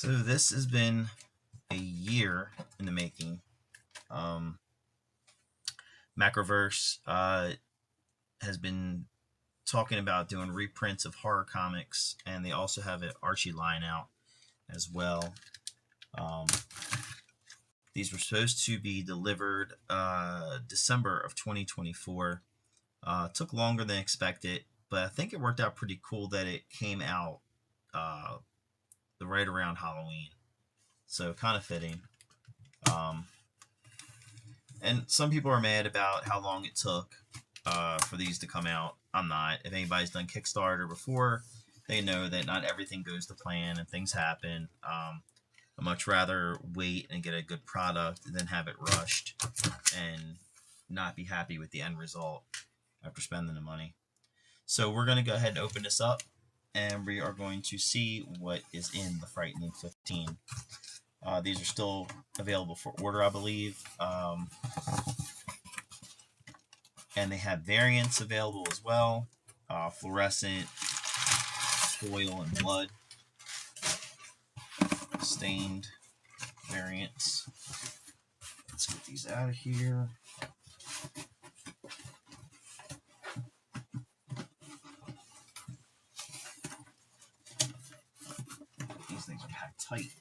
So this has been a year in the making. Um, Macroverse has been talking about doing reprints of horror comics, and they also have an Archie line out as well. Um, these were supposed to be delivered December of 2024. Took longer than expected, but I think it worked out pretty cool that it came out uh, right around Halloween. So kind of fitting. Um, and some people are mad about how long it took for these to come out. I'm not. If anybody's done Kickstarter before, they know that not everything goes to plan and things happen. I'd much rather wait and get a good product than have it rushed and not be happy with the end result after spending the money. So we're going to go ahead and open this up, and we are going to see what is in the Frightening 15. These are still available for order, I believe. And they have variants available as well. Fluorescent, foil, and blood. Stained variants. Let's get these out of here. These things are packed tight.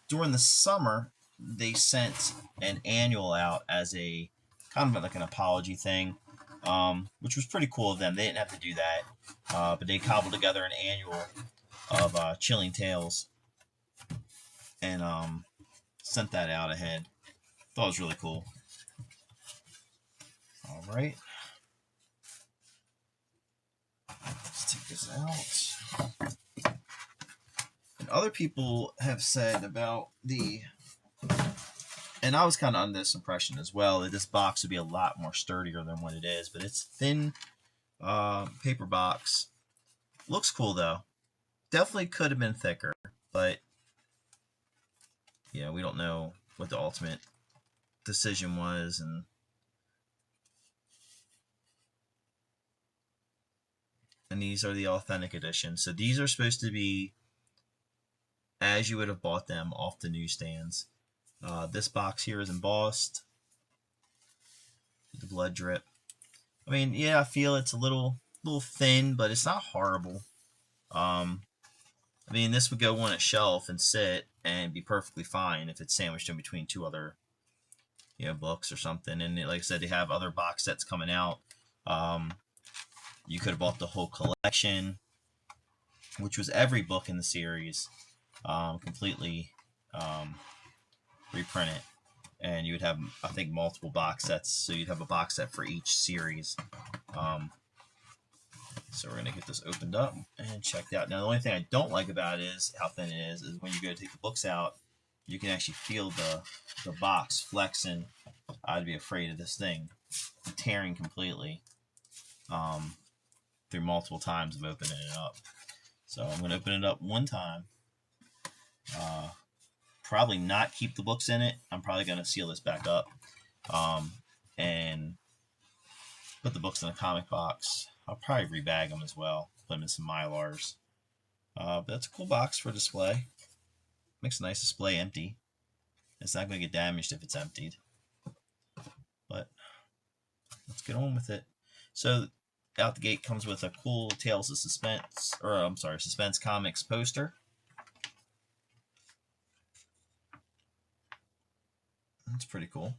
During the summer, they sent an annual out as a kind of like an apology thing, which was pretty cool of them. They didn't have to do that, but they cobbled together an annual of Chilling Tales and sent that out ahead. Thought it was really cool. All right, let's take this out. And other people have said about and I was kind of under this impression as well, that this box would be a lot more sturdier than what it is, but it's thin paper box. Looks cool though. Definitely could have been thicker, but we don't know what the ultimate decision was. And these are the authentic editions. So these are supposed to be as you would have bought them off the newsstands. This box here is embossed. The blood drip. I mean, yeah, I feel it's a little thin, but it's not horrible. I mean, this would go on a shelf and sit and be perfectly fine if it's sandwiched in between two other, books or something. And like I said, they have other box sets coming out. You could have bought the whole collection, which was every book in the series, completely reprinted. And you would have, I think, multiple box sets. So you'd have a box set for each series. So we're going to get this opened up and checked out. Now, the only thing I don't like about it is how thin it is when you go to take the books out, you can actually feel the box flexing. I'd be afraid of this thing tearing completely through multiple times of opening it up. So I'm going to open it up one time. Probably not keep the books in it. I'm probably going to seal this back up and put the books in a comic box. I'll probably rebag them as well. Put them in some Mylars. But that's a cool box for display. Makes a nice display empty. It's not going to get damaged if it's emptied. But let's get on with it. So out the gate comes with a cool Tales of Suspense, Suspense Comics poster. That's pretty cool.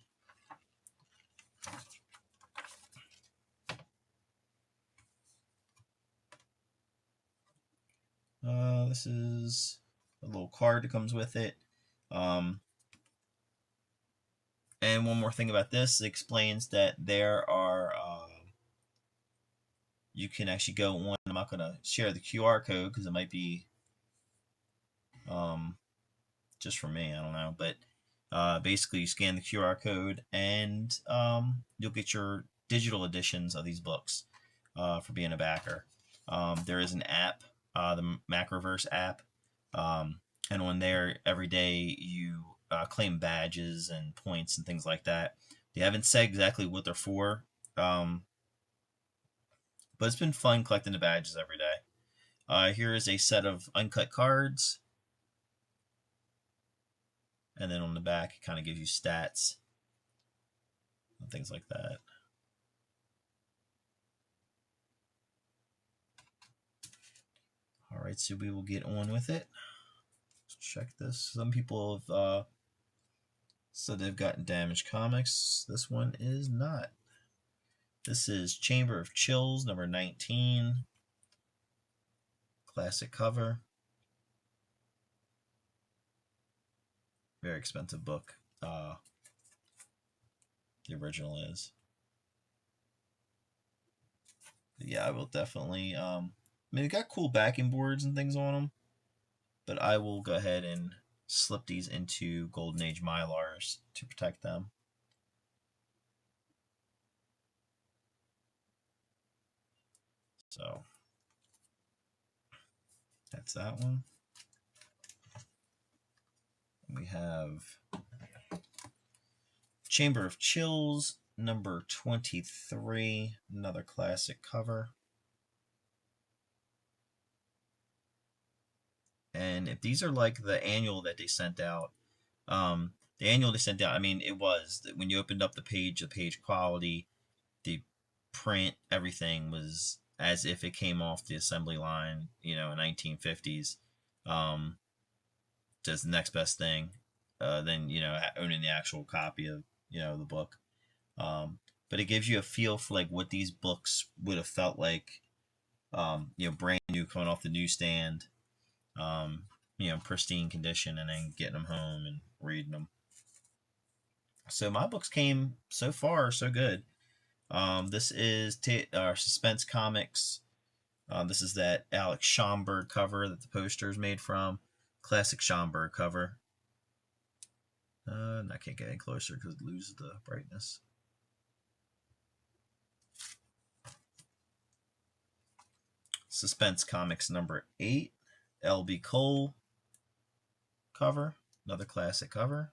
This is a little card that comes with it. And one more thing about this, it explains that there are, you can actually go on, I'm not going to share the QR code because it might be just for me, I don't know, but basically you scan the QR code and you'll get your digital editions of these books for being a backer. There is an app, the Macroverse app, and on there every day you claim badges and points and things like that. They haven't said exactly what they're for, But it's been fun collecting the badges every day. Here is a set of uncut cards. And then on the back, it kind of gives you stats and things like that. All right, so we will get on with it. Let's check this. Some people have said they've gotten damaged comics. This one is not. This is Chamber of Chills, number 19. Classic cover. Very expensive book. The original is. But yeah, I will definitely. I mean, it got cool backing boards and things on them, but I will go ahead and slip these into Golden Age Mylars to protect them. So that's that one. We have Chamber of Chills, number 23, another classic cover. And if these are like the annual that they sent out, the annual they sent out, I mean, it was that when you opened up the page quality, the print, everything was as if it came off the assembly line, in 1950s. Just the next best thing, than owning the actual copy of the book. But it gives you a feel for like what these books would have felt like, brand new coming off the newsstand, pristine condition, and then getting them home and reading them. So my books came so far so good. This is our Suspense Comics. This is that Alex Schomburg cover that the poster is made from. Classic Schomburg cover. And I can't get any closer because it loses the brightness. Suspense Comics number 8. L.B. Cole cover. Another classic cover.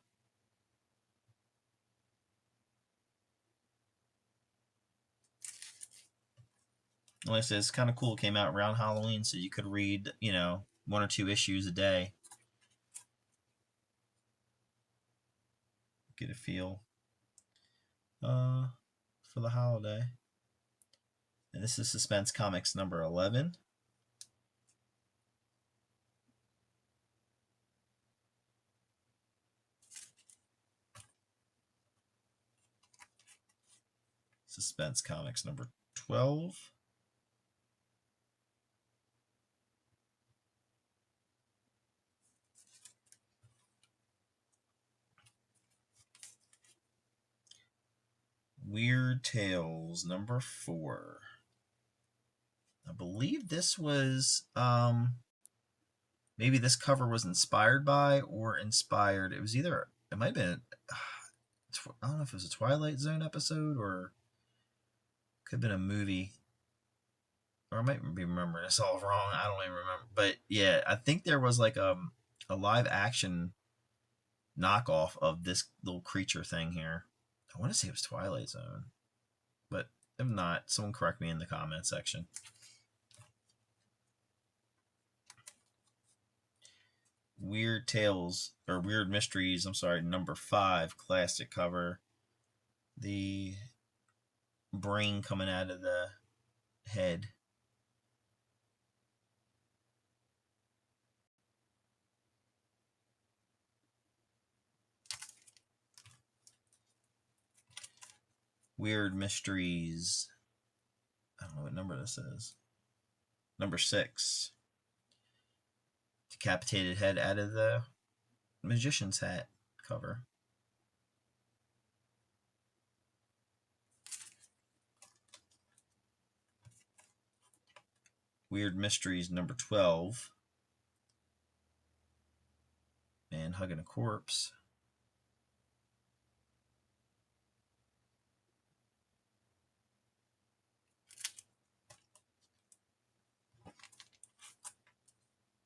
Like I said, it's kind of cool. It came out around Halloween, so you could read, 1 or 2 issues a day. Get a feel for the holiday. And this is Suspense Comics number 11. Suspense Comics number 12. Weird Tales number 4. I believe this was maybe this cover was inspired by or inspired. It was either, it might have been, I don't know if it was a Twilight Zone episode or could have been a movie. Or I might be remembering this all wrong. I don't even remember. But yeah, I think there was like a live action knockoff of this little creature thing here. I want to say it was Twilight Zone. But if not, someone correct me in the comment section. Weird Tales, or Weird Mysteries, I'm sorry, number 5, classic cover. The brain coming out of the head. Weird Mysteries. I don't know what number this is. Number 6. Decapitated head out of the magician's hat cover. Weird Mysteries number 12. Man hugging a corpse.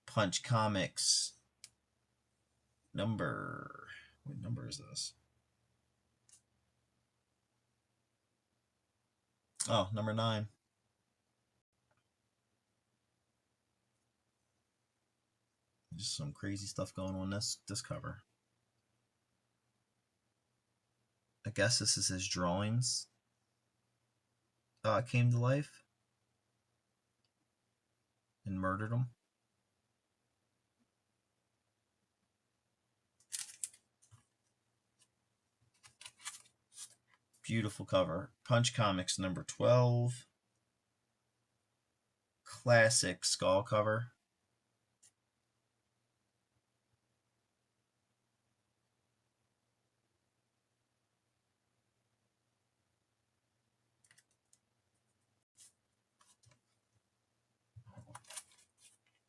Punch Comics number, what number is this? Oh, number 9. Just some crazy stuff going on this cover. I guess this is his drawings came to life and murdered him. Beautiful cover. Punch Comics number 12. Classic skull cover.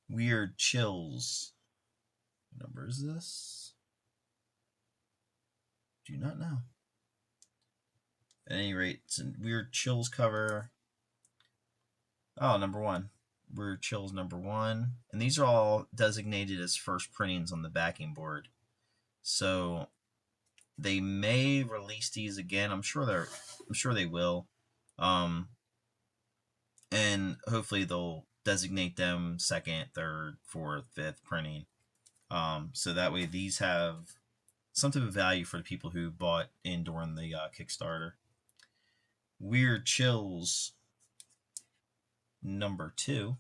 Weird Chills. What number is this? Do not know. At any rate, it's a Weird Chills cover. Oh, number 1. Weird Chills number 1. And these are all designated as first printings on the backing board. So they may release these again. I'm sure they will. And hopefully they'll designate them second, third, fourth, fifth printing. So that way these have some type of value for the people who bought in during the Kickstarter. Weird Chills number 2.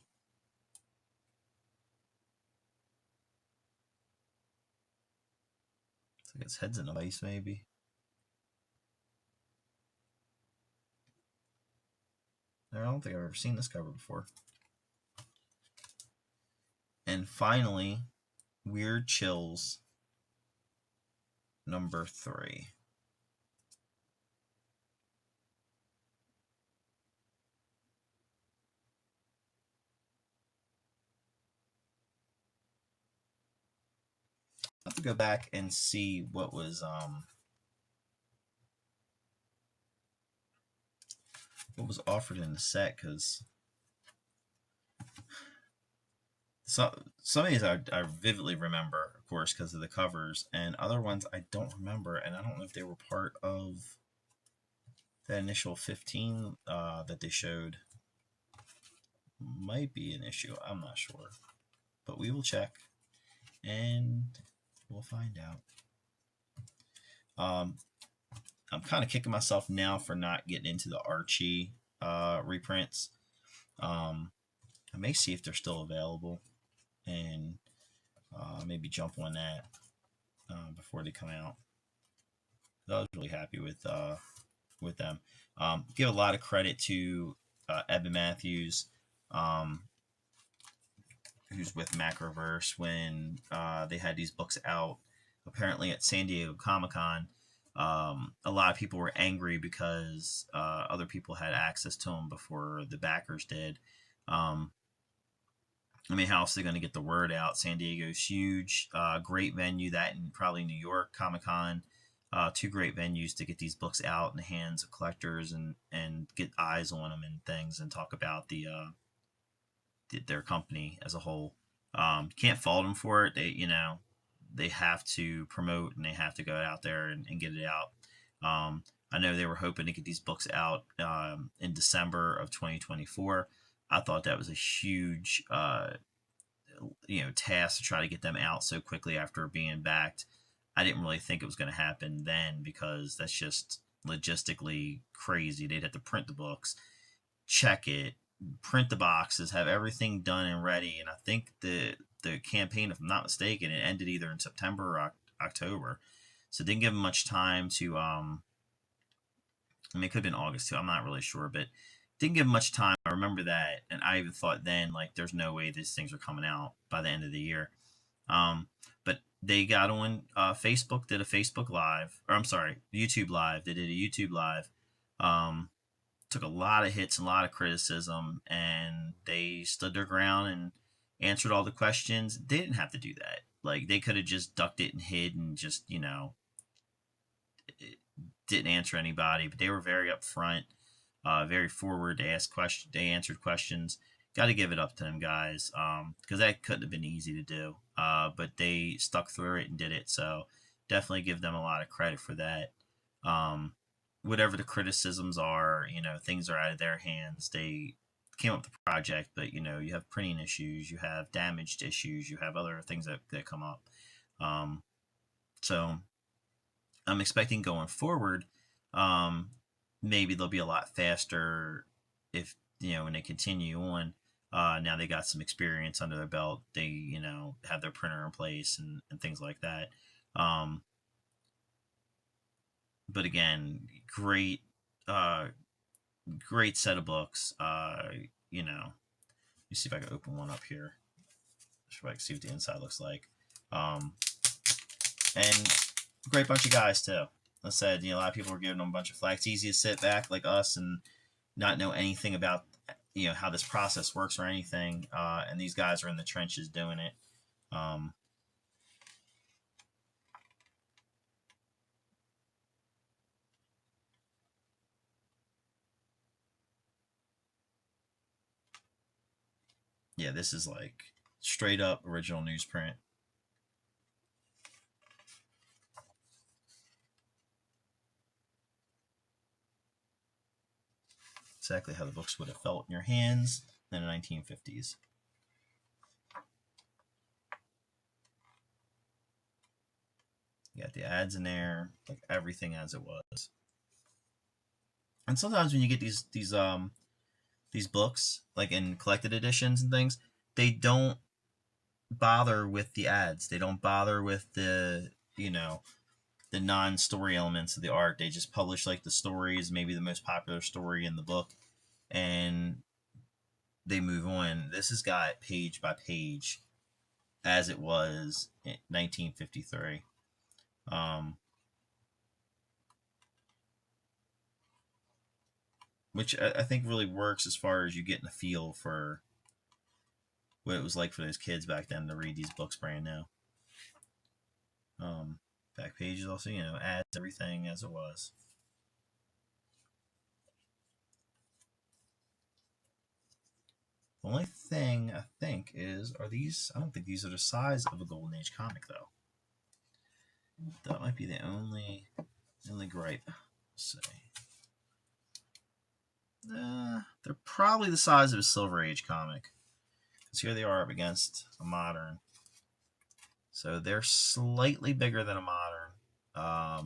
Looks like its head's in a vise, maybe. I don't think I've ever seen this cover before. And finally, Weird Chills number 3. I have to go back and see what was offered in the set, because some of these I vividly remember, of course, because of the covers, and other ones I don't remember, and I don't know if they were part of that initial 15 that they showed. Might be an issue. I'm not sure, but we will check and we'll find out. I'm kind of kicking myself now for not getting into the Archie reprints. I may see if they're still available and maybe jump on that before they come out. I was really happy with them. Give a lot of credit to Eben Matthews, who's with Macroverse, when they had these books out. Apparently at San Diego Comic-Con, a lot of people were angry because other people had access to them before the backers did. I mean, how else are they going to get the word out? San Diego's huge, great venue. That and probably New York Comic-Con, 2 great venues to get these books out in the hands of collectors and get eyes on them and things, and talk about their company as a whole. Can't fault them for it. They have to promote and they have to go out there and get it out. I know they were hoping to get these books out in December of 2024. I thought that was a huge task to try to get them out so quickly after being backed. I didn't really think it was going to happen then, because that's just logistically crazy. They'd have to print the books, check it, print the boxes, have everything done and ready. And I think the campaign, if I'm not mistaken, it ended either in September or October. So it didn't give them much time to I mean, it could have been August too. I'm not really sure, but didn't give them much time. I remember that, and I even thought then, like, there's no way these things are coming out by the end of the year. But they got on Facebook, did a Facebook Live, or I'm sorry, YouTube Live. They did a YouTube Live. Took a lot of hits, a lot of criticism, and they stood their ground and answered all the questions. They didn't have to do that. Like, they could have just ducked it and hid and just, didn't answer anybody. But they were very upfront, very forward. They asked questions. They answered questions. Got to give it up to them guys, because that couldn't have been easy to do. But they stuck through it and did it. So definitely give them a lot of credit for that. Whatever the criticisms are, things are out of their hands. They came up with the project, but you know, you have printing issues, you have damaged issues, you have other things that come up. Um, so I'm expecting going forward, um, maybe they'll be a lot faster if you know when they continue on. Now they got some experience under their belt. They have their printer in place and things like that. Um, but again, great uh, great set of books. Let me see if I can open one up here. So I can see what the inside looks like. Um, and great bunch of guys too. I said, a lot of people were giving them a bunch of flack. It's easy to sit back like us and not know anything about how this process works or anything. And these guys are in the trenches doing it. Um, yeah, this is like straight up original newsprint. Exactly how the books would have felt in your hands in the 1950s. You got the ads in there, like everything as it was. And sometimes when you get these books, like in collected editions and things, they don't bother with the ads. They don't bother with the non-story elements of the art. They just publish like the stories, maybe the most popular story in the book, and they move on. This has got page by page as it was in 1953. Which I think really works as far as you getting a feel for what it was like for those kids back then to read these books brand new. Back pages also, adds everything as it was. The only thing I think is, are these? I don't think these are the size of a Golden Age comic though. That might be the only gripe. Let's see. They're probably the size of a Silver Age comic. Because here they are up against a modern. So they're slightly bigger than a modern,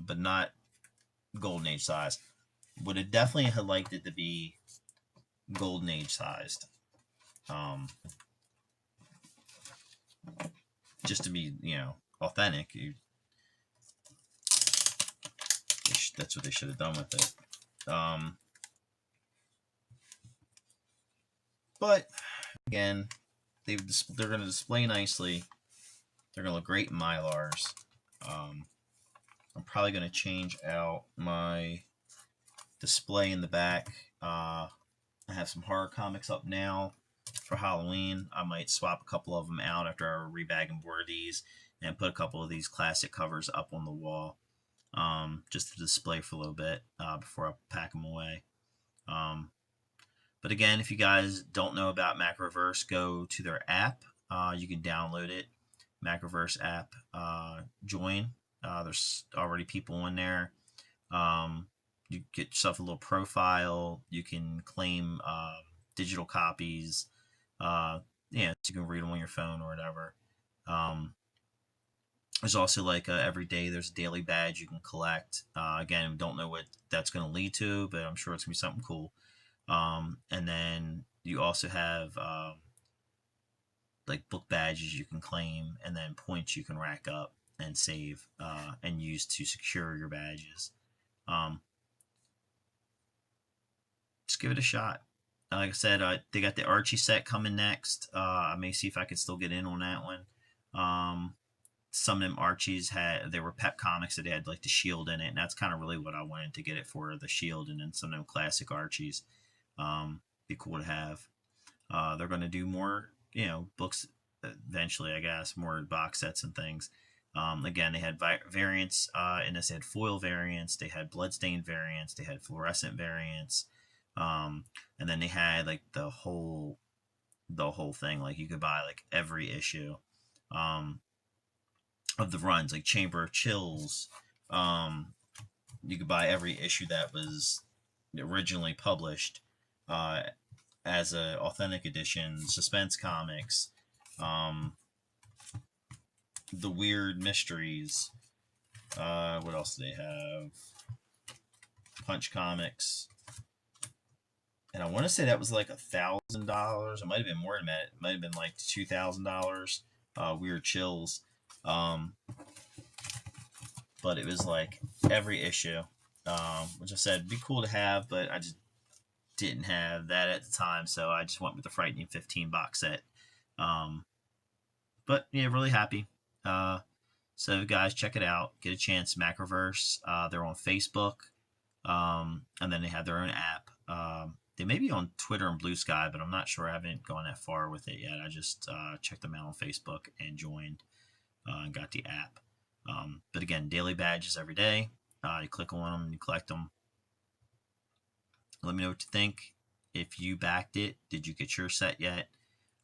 but not Golden Age size. Would have definitely had liked it to be Golden Age sized. Just to be, authentic. That's what they should have done with it. But again, they're going to display nicely. They're going to look great in Mylars. I'm probably going to change out my display in the back. I have some horror comics up now for Halloween. I might swap a couple of them out after I rebag and board these and put a couple of these classic covers up on the wall, just to display for a little bit before I pack them away. But again, if you guys don't know about Macroverse, go to their app. You can download it. Macroverse app. Join. There's already people in there. You get yourself a little profile. You can claim digital copies. So you can read them on your phone or whatever. There's also like every day there's a daily badge you can collect. Again, don't know what that's going to lead to, but I'm sure it's going to be something cool. And then you also have like book badges you can claim, and then points you can rack up and save and use to secure your badges. Just give it a shot. Like I said, they got the Archie set coming next. I may see if I can still get in on that one. Some of them Archies they were Pep comics that they had like the Shield in it, and that's kind of really what I wanted to get it for, the Shield, and then some of them classic Archies. Be cool to have. They're going to do more, books eventually, I guess, more box sets and things. Again, they had variants in this. They had foil variants, they had bloodstained variants, they had fluorescent variants, and then they had like the whole thing. Like you could buy like every issue of the runs, like Chamber of Chills. You could buy every issue that was originally published. as a authentic edition, suspense comics, um, the weird mysteries. What else do they have? Punch comics, and I want to say that was like $1,000. It might have been more than that. It might have been like $2,000. Weird Chills, um, but it was like every issue, which I said would be cool to have, but I just didn't have that at the time, so I just went with the Frightening 15 box set. Um, but yeah, really happy. So guys, check it out. Get a chance, Macroverse. They're on Facebook, and then they have their own app. They may be on Twitter and Blue Sky, but I'm not sure. I haven't gone that far with it yet. I just checked them out on Facebook and joined and got the app. But again, daily badges every day. You click on them and you collect them. Let me know what you think. If you backed it, did you get your set yet?